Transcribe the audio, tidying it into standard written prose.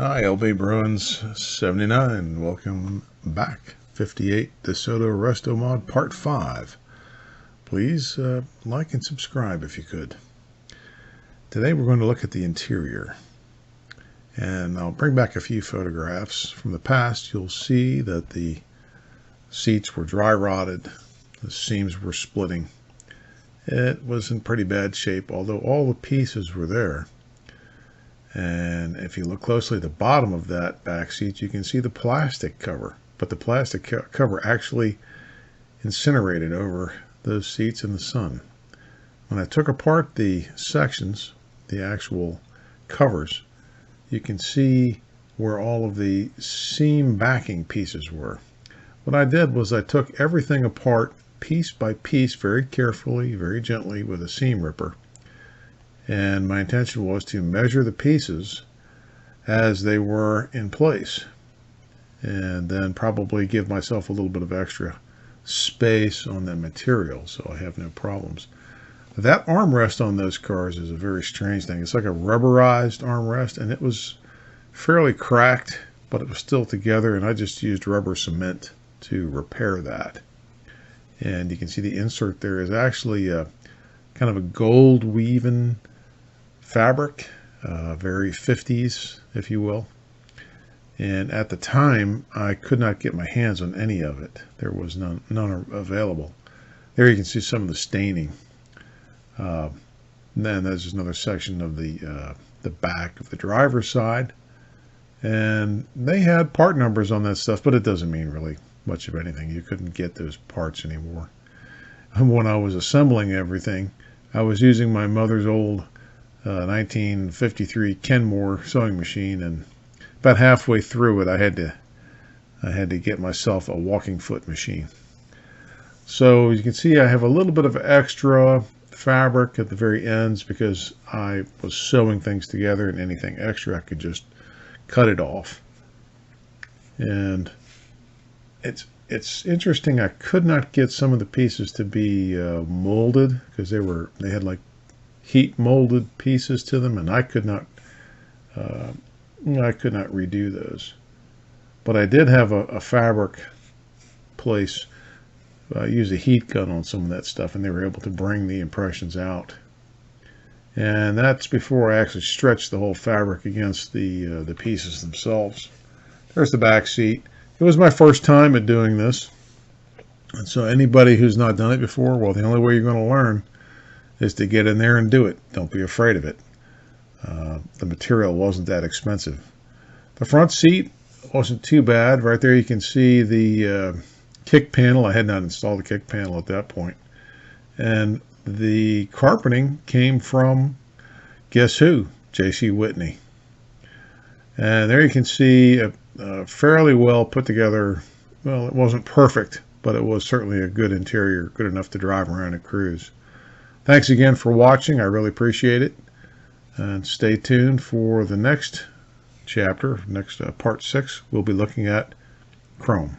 Hi, LB Bruins 79. Welcome back. 58 Desoto RESTO mod part 5. Please like and subscribe if you could. Today we're going to look at the interior. And I'll bring back a few photographs from the past. You'll see that the seats were dry rotted. The seams were splitting. It was in pretty bad shape, although all the pieces were there. And if you look closely at the bottom of that back seat, you can see the plastic cover. But the plastic cover actually incinerated over those seats in the sun. When I took apart the sections, the actual covers, you can see where all of the seam backing pieces were. What I did was I took everything apart piece by piece, very carefully, very gently with a seam ripper. And my intention was to measure the pieces as they were in place, and then probably give myself a little bit of extra space on the material so I have no problems. That armrest on those cars is a very strange thing. It's like a rubberized armrest, and it was fairly cracked, but it was still together, and I just used rubber cement to repair that. And you can see the insert there is actually a kind of a gold weaving fabric, very 50s, if you will. And at the time, I could not get my hands on any of it. There was none available. There you can see some of the staining. Then there's another section of the back of the driver's side. And they had part numbers on that stuff, but it doesn't mean really much of anything. You couldn't get those parts anymore. When I was assembling everything, I was using my mother's old 1953 Kenmore sewing machine, and about halfway through it I had to get myself a walking foot machine. So you can see I have a little bit of extra fabric at the very ends because I was sewing things together, and anything extra I could just cut it off. And it's interesting, I could not get some of the pieces to be molded because they had like heat molded pieces to them, and I could not redo those. But I did have a fabric place. I used a heat gun on some of that stuff, and they were able to bring the impressions out. And that's before I actually stretched the whole fabric against the pieces themselves. There's the back seat. It was my first time at doing this, and so anybody who's not done it before, well, the only way you're going to learn is to get in there and do it. Don't be afraid of it. The material wasn't that expensive. The front seat wasn't too bad. Right there you can see the kick panel. I had not installed the kick panel at that point. And the carpeting came from, guess who? J.C. Whitney. And there you can see a fairly well put together, well, it wasn't perfect, but it was certainly a good interior, good enough to drive around and cruise. Thanks again for watching. I really appreciate it. And stay tuned for the next chapter, next part 6. We'll be looking at chrome.